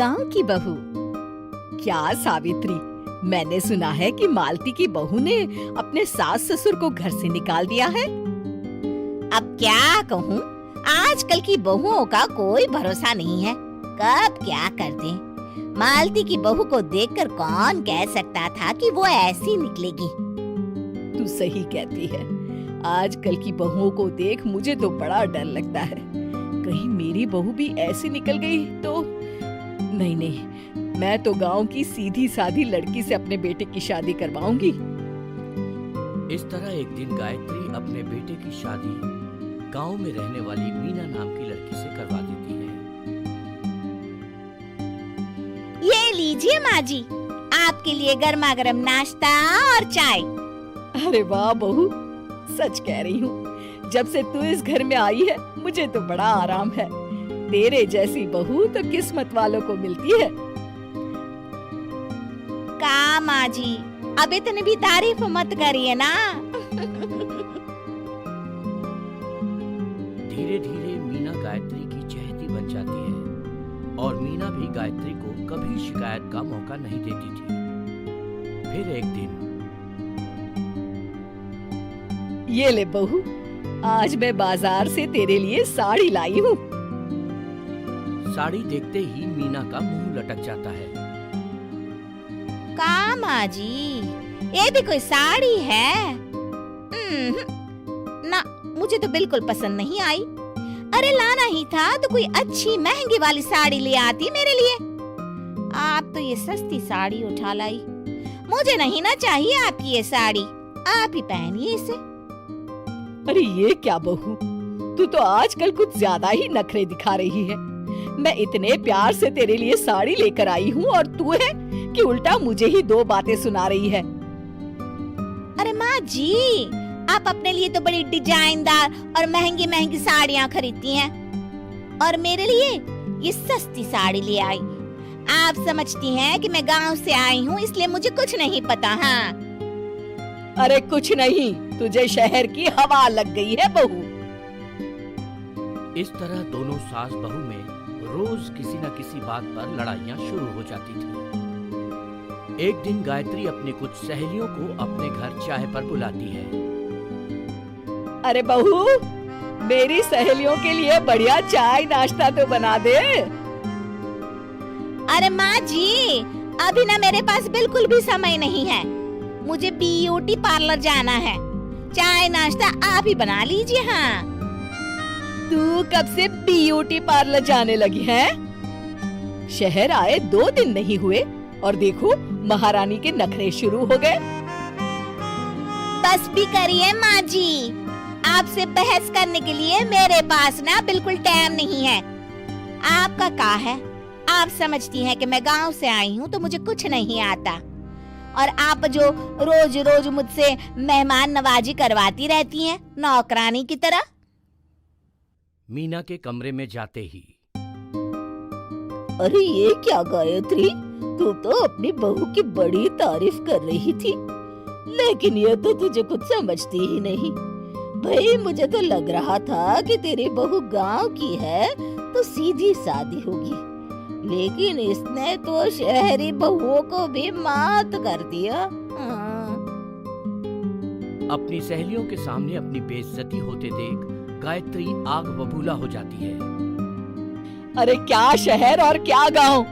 गांव की बहू। क्या सावित्री, मैंने सुना है कि मालती की बहू ने अपने सास ससुर को घर से निकाल दिया है। अब क्या कहूँ, आजकल की बहुओं का कोई भरोसा नहीं है, कब क्या कर दें। मालती की बहू को देखकर कौन कह सकता था कि वो ऐसी निकलेगी। तू सही कहती है, आजकल की बहुओं को देख मुझे तो बड़ा डर लगता है। कहीं मेरी बहू भी ऐसी निकल गई तो। नहीं, मैं तो गांव की सीधी सादी लड़की से अपने बेटे की शादी करवाऊंगी। इस तरह एक दिन गायत्री अपने बेटे की शादी गांव में रहने वाली मीना नाम की लड़की से करवा देती है। ये लीजिए माँ जी, आपके लिए गर्मा गर्म नाश्ता और चाय। अरे वाह बहू, सच कह रही हूँ, जब से तू इस घर में आई है मुझे तो बड़ा आराम है। तेरे जैसी बहू तो किस्मत वालों को मिलती है। का माँ जी, अब इतनी भी तारीफ मत करिए ना। धीरे धीरे मीना गायत्री की चहेती बन जाती है और मीना भी गायत्री को कभी शिकायत का मौका नहीं देती थी। फिर एक दिन, ये ले बहू, आज मैं बाजार से तेरे लिए साड़ी लाई हूँ। साड़ी देखते ही मीना का मुंह लटक जाता है। का माँ जी, ये भी कोई साड़ी है? ना, मुझे तो बिल्कुल पसंद नहीं आई। अरे लाना ही था तो कोई अच्छी महंगी वाली साड़ी ले आती मेरे लिए। आप तो ये सस्ती साड़ी उठा लाई। मुझे नहीं ना चाहिए आपकी ये साड़ी, आप ही पहनिए इसे। अरे ये क्या बहू, तू तो आजकल कुछ ज्यादा ही नखरे दिखा रही है। मैं इतने प्यार से तेरे लिए साड़ी लेकर आई हूँ और तू है कि उल्टा मुझे ही दो बातें सुना रही है। अरे माँ जी, आप अपने लिए तो बड़ी डिजाइनदार और महंगी महंगी साड़ियाँ खरीदती हैं और मेरे लिए ये सस्ती साड़ी ले आई। आप समझती हैं कि मैं गांव से आई हूँ इसलिए मुझे कुछ नहीं पता। हाँ, अरे कुछ नहीं, तुझे शहर की हवा लग गई है बहू। इस तरह दोनों सास बहू में रोज किसी न किसी बात पर लड़ाइयाँ शुरू हो जाती थी। एक दिन गायत्री अपनी कुछ सहेलियों को अपने घर चाय पर बुलाती है। अरे बहू, मेरी सहेलियों के लिए बढ़िया चाय नाश्ता तो बना दे। अरे माँ जी, अभी ना मेरे पास बिल्कुल भी समय नहीं है, मुझे ब्यूटी पार्लर जाना है। चाय नाश्ता आप ही बना लीजिए। हाँ, तू कब से ब्यूटी पार्लर जाने लगी है? शहर आए 2 दिन नहीं हुए और देखो महारानी के नखरे शुरू हो गए। बस भी करिए माँ जी, आपसे बहस करने के लिए मेरे पास ना बिल्कुल टाइम नहीं है। आपका क्या है, आप समझती हैं कि मैं गांव से आई हूँ तो मुझे कुछ नहीं आता और आप जो रोज रोज मुझसे मेहमान नवाजी करवाती रहती हैं नौकरानी की तरह। मीना के कमरे में जाते ही, अरे ये क्या गायत्री, तू तो अपनी बहू की बड़ी तारीफ कर रही थी, लेकिन ये तो तुझे कुछ समझती ही नहीं। भाई मुझे तो लग रहा था कि तेरी बहू गांव की है तो सीधी सादी होगी, लेकिन इसने तो शहरी बहुओं को भी मात कर दिया। अपनी सहेलियों के सामने अपनी बेइज्जती होते देख गायत्री आग बबूला हो जाती है। अरे क्या शहर और क्या गांव,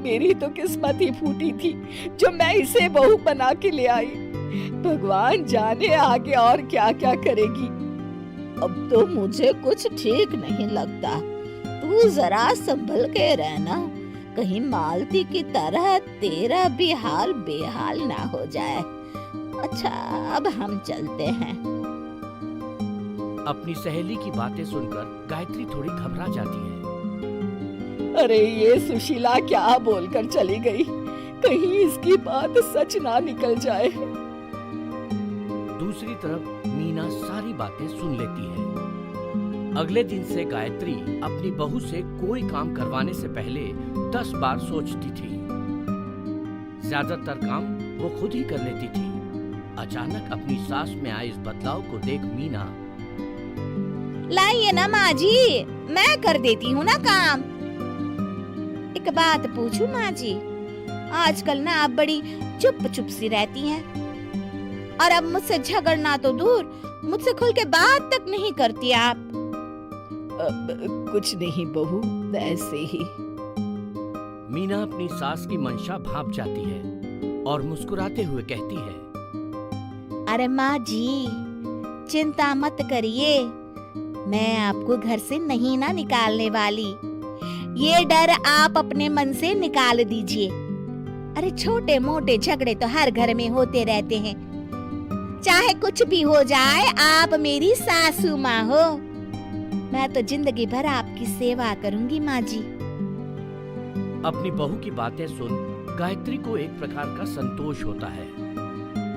मेरी तो किस्मत ही फूटी थी जो मैं इसे बहू बना के ले आई। भगवान जाने आगे और क्या क्या करेगी। अब तो मुझे कुछ ठीक नहीं लगता, तू जरा संभल के रहना, कहीं मालती की तरह तेरा भी हाल बेहाल ना हो जाए। अच्छा, अब हम चलते हैं। अपनी सहेली की बातें सुनकर गायत्री थोड़ी घबरा जाती है। अरे ये सुशीला क्या बोलकर चली गई, कहीं इसकी बात सच ना निकल जाए। दूसरी तरफ मीना सारी बातें सुन लेती है। अगले दिन से गायत्री अपनी बहू से कोई काम करवाने से पहले 10 बार सोचती थी। ज्यादातर काम वो खुद ही कर लेती थी। अचानक अपनी सास में आए इस बदलाव को देख मीना, लाइए ना माँ जी, मैं कर देती हूँ ना काम। एक बात पूछूं माँ जी, आजकल ना आप बड़ी चुप चुप सी रहती हैं और अब मुझसे झगड़ना तो दूर, मुझसे खुल के बात तक नहीं करती आप। कुछ नहीं बहू, ऐसे ही। मीना अपनी सास की मंशा भांप जाती है और मुस्कुराते हुए कहती है, अरे माँ जी, चिंता मत करिए, मैं आपको घर से नहीं ना निकालने वाली। ये डर आप अपने मन से निकाल दीजिए। अरे छोटे मोटे झगड़े तो हर घर में होते रहते हैं, चाहे कुछ भी हो जाए, आप मेरी सासू माँ हो। मैं तो जिंदगी भर आपकी सेवा करूंगी माँ जी। अपनी बहू की बातें सुन गायत्री को एक प्रकार का संतोष होता है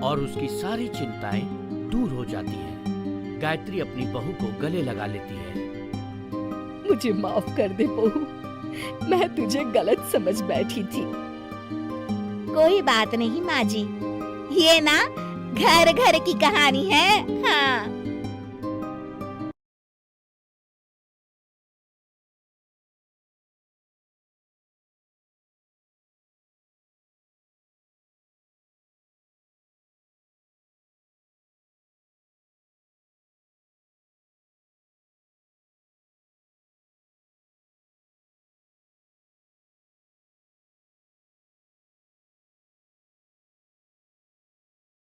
और उसकी सारी चिंताएं दूर हो जाती हैं। गायत्री अपनी बहू को गले लगा लेती है। मुझे माफ कर दे बहू, मैं तुझे गलत समझ बैठी थी। कोई बात नहीं माँ जी, ये ना घर घर की कहानी है। हाँ।